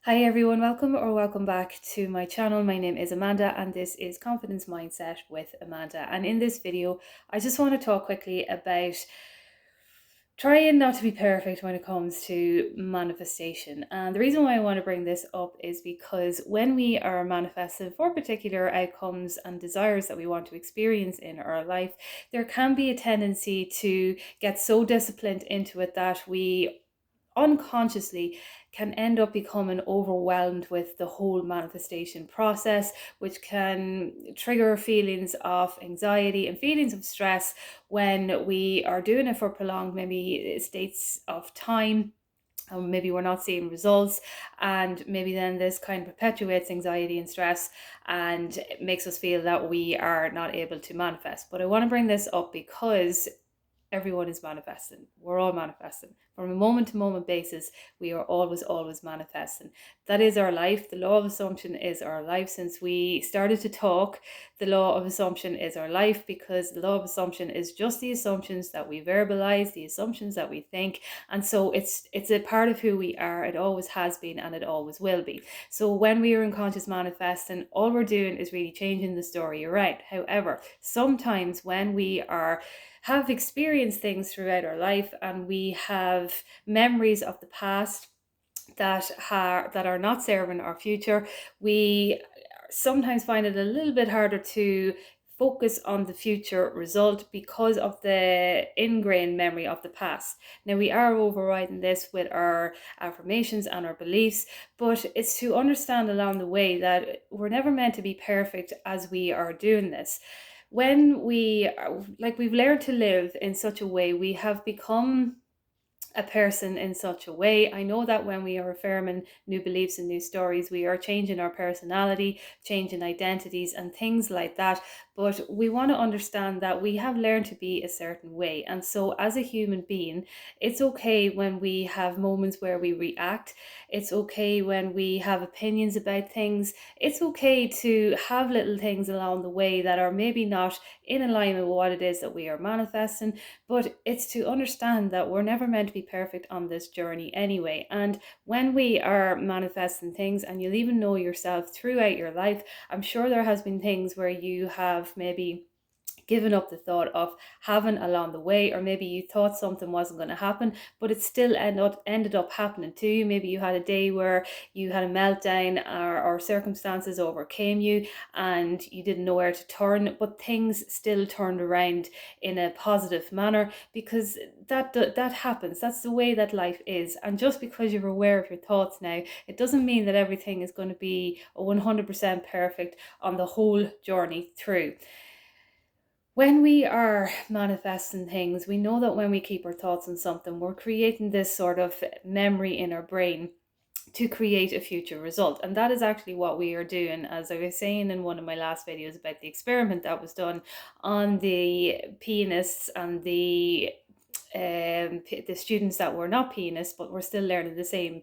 Hi everyone, welcome back to my channel. My name is Amanda and this is Confidence Mindset with Amanda. And in this video, I just want to talk quickly about trying not to be perfect when it comes to manifestation. And the reason why I want to bring this up is because when we are manifesting for particular outcomes and desires that we want to experience in our life, there can be a tendency to get so disciplined into it that we unconsciously can end up becoming overwhelmed with the whole manifestation process, which can trigger feelings of anxiety and feelings of stress when we are doing it for prolonged, maybe states of time. Maybe we're not seeing results, and maybe then this kind of perpetuates anxiety and stress and it makes us feel that we are not able to manifest. But I want to bring this up because everyone is manifesting. We're all manifesting. From a moment to moment basis, we are always manifesting. That is our life. The law of assumption is our life. Since we started to talk, the law of assumption is our life, because the law of assumption is just the assumptions that we verbalize, the assumptions that we think. And so it's a part of who we are. It always has been and it always will be. So when we are in conscious manifesting, all we're doing is really changing the story around. However, sometimes when we have experienced things throughout our life and we have memories of the past that are not serving our future, we sometimes find it a little bit harder to focus on the future result because of the ingrained memory of the past. Now, we are overriding this with our affirmations and our beliefs, but it's to understand along the way that we're never meant to be perfect as we are doing this. When we've learned to live in such a way, we have become a person in such a way. I know that when we are affirming new beliefs and new stories, we are changing our personality, changing identities and things like that. But we want to understand that we have learned to be a certain way. And so as a human being, it's okay when we have moments where we react. It's okay when we have opinions about things. It's okay to have little things along the way that are maybe not in alignment with what it is that we are manifesting. But it's to understand that we're never meant to be perfect on this journey anyway. And when we are manifesting things, and you'll even know yourself throughout your life, I'm sure there has been things where you have maybe given up the thought of having along the way, or maybe you thought something wasn't going to happen but it still ended up happening to you. Maybe you had a day where you had a meltdown, or circumstances overcame you and you didn't know where to turn, but things still turned around in a positive manner, because that happens. That's the way that life is. And just because you're aware of your thoughts now, it doesn't mean that everything is going to be 100% perfect on the whole journey through. When we are manifesting things, we know that when we keep our thoughts on something, we're creating this sort of memory in our brain to create a future result. And that is actually what we are doing. As I was saying in one of my last videos about the experiment that was done on the pianists and the students that were not pianists but were still learning the same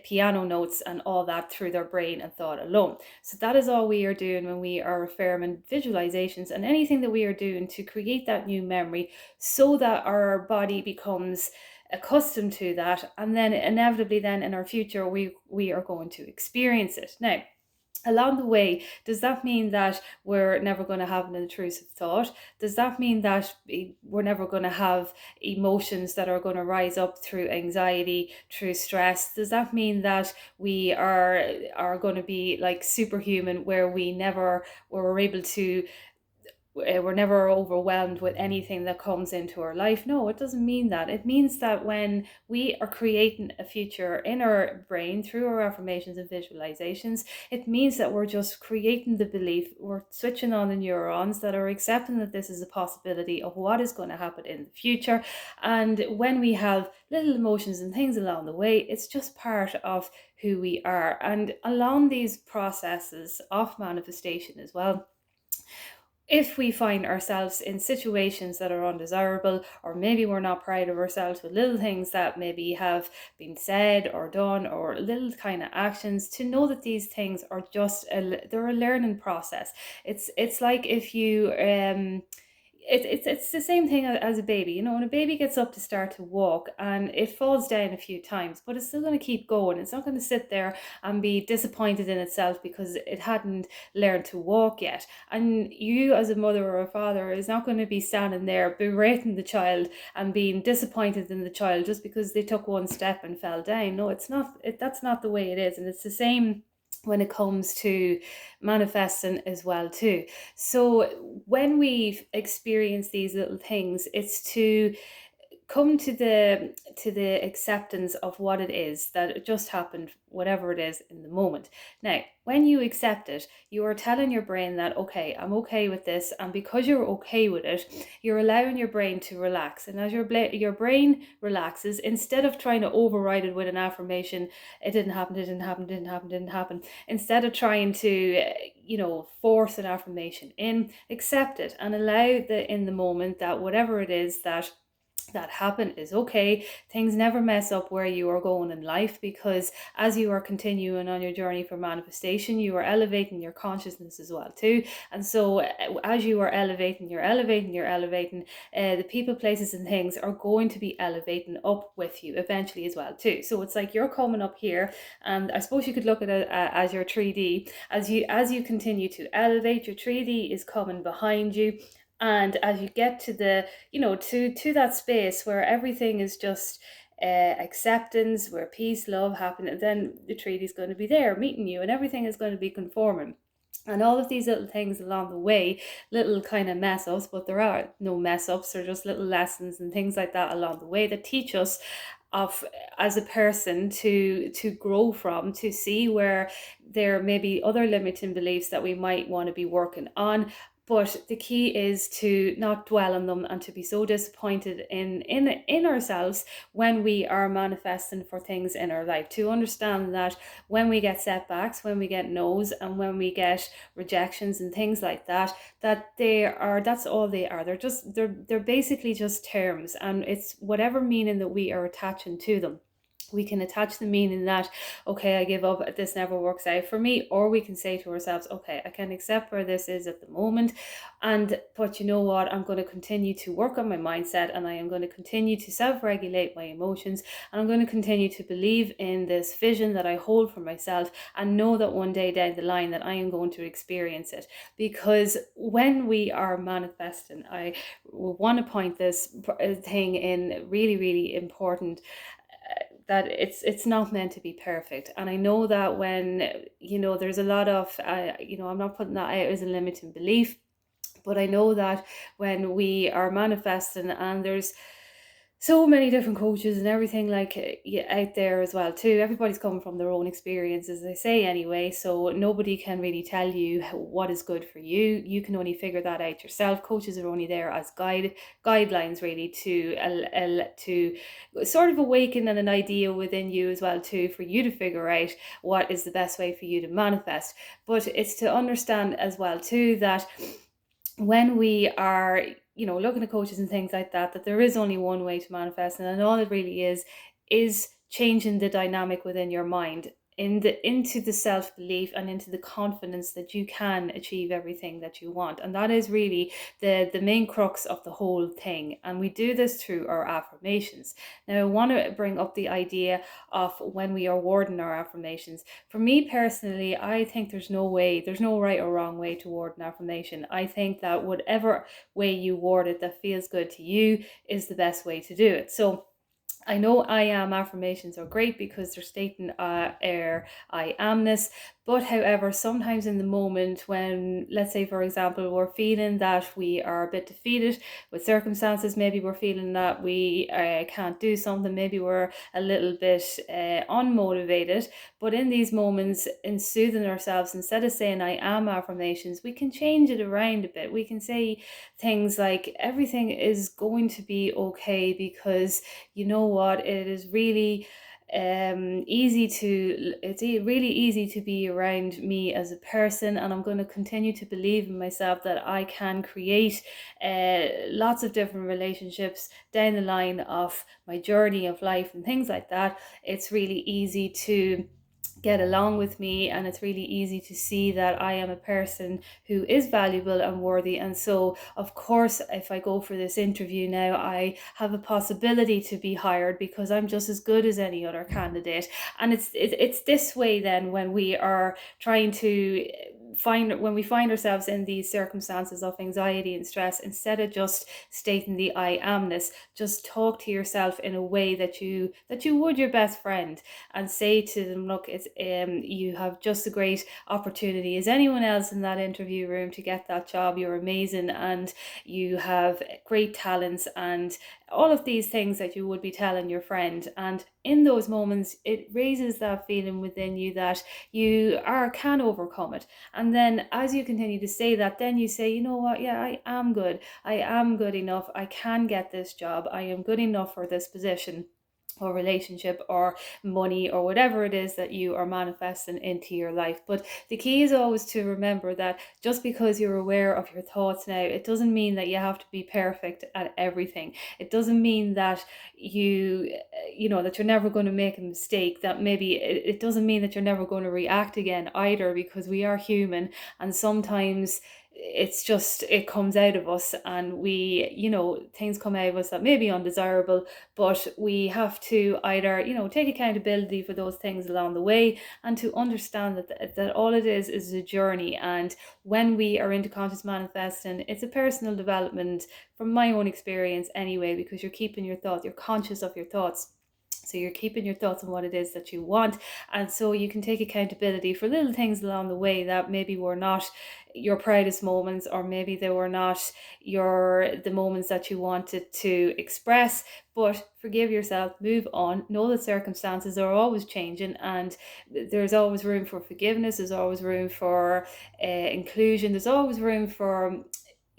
piano notes and all that through their brain and thought alone. So that is all we are doing when we are affirming visualizations and anything that we are doing to create that new memory, so that our body becomes accustomed to that, and then inevitably then in our future we are going to experience it. Now, along the way, does that mean that we're never going to have an intrusive thought? Does that mean that we're never going to have emotions that are going to rise up through anxiety, through stress? Does that mean that we are going to be like superhuman, where we're able to we're never overwhelmed with anything that comes into our life? No, it doesn't mean that. It means that when we are creating a future in our brain through our affirmations and visualizations, it means that we're just creating the belief, we're switching on the neurons that are accepting that this is a possibility of what is going to happen in the future. And when we have little emotions and things along the way, it's just part of who we are. And along these processes of manifestation as well, if we find ourselves in situations that are undesirable, or maybe we're not proud of ourselves with little things that maybe have been said or done, or little kind of actions, to know that these things are just they're a learning process. It's like if you it's the same thing as a baby. You know, when a baby gets up to start to walk and it falls down a few times, but it's still going to keep going. It's not going to sit there and be disappointed in itself because it hadn't learned to walk yet. And you, as a mother or a father, is not going to be standing there berating the child and being disappointed in the child just because they took one step and fell down. No, it's not. That's not the way it is, and it's the same when it comes to manifesting as well too. So when we've experienced these little things, it's to come to the acceptance of what it is that it just happened, whatever it is in the moment. Now when you accept it, you are telling your brain that, okay, I'm okay with this, and because you're okay with it, you're allowing your brain to relax. And as your brain relaxes, instead of trying to override it with an affirmation, it didn't happen, it didn't happen, didn't happen, didn't happen, instead of trying to force an affirmation in, accept it and allow in the moment that whatever it is that happen is okay. Things never mess up where you are going in life, because as you are continuing on your journey for manifestation, you are elevating your consciousness as well too. And so as you are elevating, the people, places and things are going to be elevating up with you eventually as well too. So it's like you're coming up here, and I suppose you could look at it as your 3D. As you continue to elevate, your 3D is coming behind you. And as you get to the to that space where everything is just acceptance, where peace, love, happiness, then the 3D is going to be there meeting you, and everything is going to be conforming. And all of these little things along the way, little kind of mess ups, but there are no mess ups, they're just little lessons and things like that along the way that teach us of as a person to grow from, to see where there may be other limiting beliefs that we might want to be working on. But the key is to not dwell on them and to be so disappointed in ourselves when we are manifesting for things in our life. To understand that when we get setbacks, when we get no's, and when we get rejections and things like that, that's all they are. They're basically just terms, and it's whatever meaning that we are attaching to them. We can attach the meaning that, okay, I give up, this never works out for me, or we can say to ourselves, okay, I can accept where this is at the moment, but you know what, I'm going to continue to work on my mindset, and I am going to continue to self-regulate my emotions, and I'm going to continue to believe in this vision that I hold for myself, and know that one day down the line that I am going to experience it. Because when we are manifesting, I want to point this thing in really, really important, that it's not meant to be perfect. And I know that when there's a lot of I'm not putting that out as a limiting belief, but I know that when we are manifesting, and there's so many different coaches and everything out there as well too. Everybody's coming from their own experiences, they say anyway, so nobody can really tell you what is good for you. You can only figure that out yourself. Coaches are only there as guidelines really to sort of awaken an idea within you as well too, for you to figure out what is the best way for you to manifest. But it's to understand as well too that when we are looking at coaches and things like that there is only one way to manifest, and all it really is changing the dynamic within your mind into the self-belief and into the confidence that you can achieve everything that you want. And that is really the main crux of the whole thing. And we do this through our affirmations. Now I want to bring up the idea of when we are wording our affirmations. For me personally, I think there's no right or wrong way to word an affirmation. I think that whatever way you word it that feels good to you is the best way to do it. So I know I am affirmations are great because they're stating our I amness. But however, sometimes in the moment when, let's say for example, we're feeling that we are a bit defeated with circumstances, maybe we're feeling that we can't do something, maybe we're a little bit unmotivated. But in these moments, in soothing ourselves, instead of saying I am affirmations, we can change it around a bit. We can say things like everything is going to be okay, because you know what, it is really really easy to be around me as a person, and I'm going to continue to believe in myself that I can create lots of different relationships down the line of my journey of life and things like that. It's really easy to get along with me, and it's really easy to see that I am a person who is valuable and worthy. And so of course, if I go for this interview now, I have a possibility to be hired because I'm just as good as any other candidate. And it's this way then when we are trying to when we find ourselves in these circumstances of anxiety and stress, instead of just stating the I amness, just talk to yourself in a way that you would your best friend, and say to them, look, it's you have just a great opportunity as anyone else in that interview room to get that job. You're amazing and you have great talents, and all of these things that you would be telling your friend. And in those moments, it raises that feeling within you that you can overcome it. And then as you continue to say that, then you say, you know what, yeah, I am good. I am good enough. I can get this job. I am good enough for this position or relationship or money or whatever it is that you are manifesting into your life. But the key is always to remember that just because you're aware of your thoughts now, it doesn't mean that you have to be perfect at everything. It doesn't mean that that you're never going to make a mistake, that maybe it doesn't mean that you're never going to react again either, because we are human, and sometimes it's just, it comes out of us, and things come out of us that may be undesirable, but we have to either take accountability for those things along the way, and to understand that all it is a journey. And when we are into conscious manifesting, it's a personal development, from my own experience anyway, because you're keeping your thoughts, you're conscious of your thoughts. So you're keeping your thoughts on what it is that you want. And so you can take accountability for little things along the way that maybe were not your proudest moments, or maybe they were not the moments that you wanted to express. But forgive yourself, move on, know that circumstances are always changing, and there's always room for forgiveness, there's always room for inclusion, there's always room for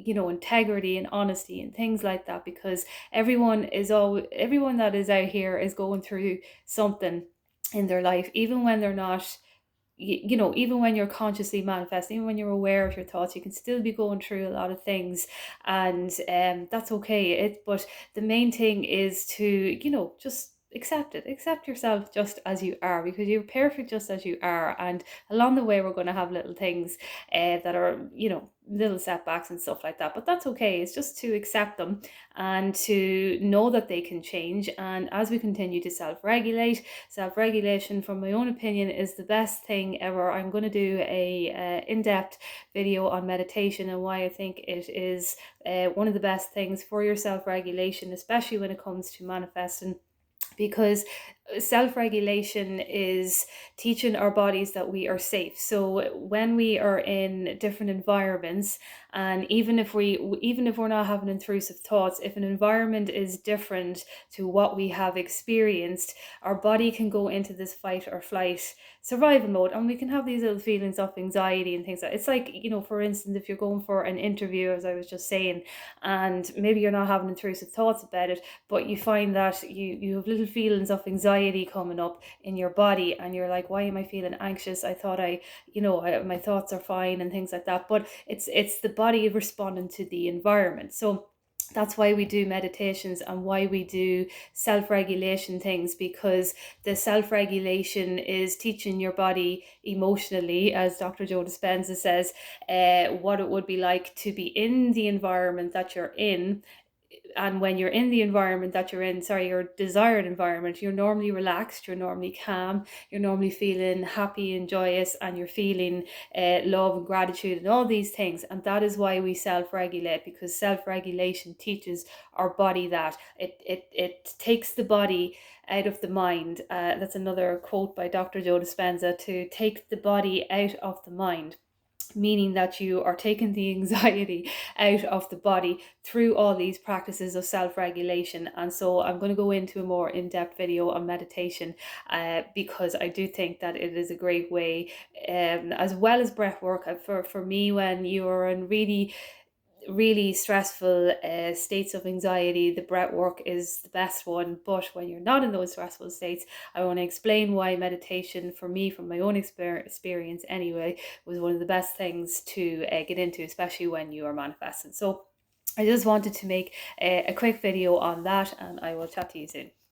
integrity and honesty and things like that, because everyone that is out here is going through something in their life, even when they're not, even when you're consciously manifesting, even when you're aware of your thoughts, you can still be going through a lot of things. And that's okay. But the main thing is to just accept yourself just as you are, because you're perfect just as you are. And along the way, we're going to have little things that are little setbacks and stuff like that, but that's okay. It's just to accept them and to know that they can change. And as we continue to self-regulation, from my own opinion, is the best thing ever. I'm going to do a in-depth video on meditation and why I think it is one of the best things for your self-regulation, especially when it comes to manifesting, because self-regulation is teaching our bodies that we are safe. So when we are in different environments, and even if we're not having intrusive thoughts, if an environment is different to what we have experienced, our body can go into this fight or flight survival mode, and we can have these little feelings of anxiety and things like it's like, for instance, if you're going for an interview, as I was just saying, and maybe you're not having intrusive thoughts about it, but you find that you have little feelings of anxiety coming up in your body, and you're like, why am I feeling anxious? I thought my thoughts are fine and things like that. But it's the body responding to the environment. So that's why we do meditations and why we do self-regulation things, because the self-regulation is teaching your body emotionally, as Dr. Joe Dispenza says, what it would be like to be in the environment that you're in. And when you're in the environment that you're in, your desired environment, you're normally relaxed, you're normally calm, you're normally feeling happy and joyous, and you're feeling love and gratitude and all these things. And that is why we self-regulate, because self-regulation teaches our body that it takes the body out of the mind. That's another quote by Dr. Joe Dispenza, to take the body out of the mind, meaning that you are taking the anxiety out of the body through all these practices of self-regulation. And so I'm going to go into a more in-depth video on meditation, because I do think that it is a great way, as well as breath work. For me, when you're in really stressful states of anxiety, the breath work is the best one. But when you're not in those stressful states, I want to explain why meditation, for me, from my own experience anyway, was one of the best things to get into, especially when you are manifesting. So I just wanted to make a quick video on that, and I will chat to you soon.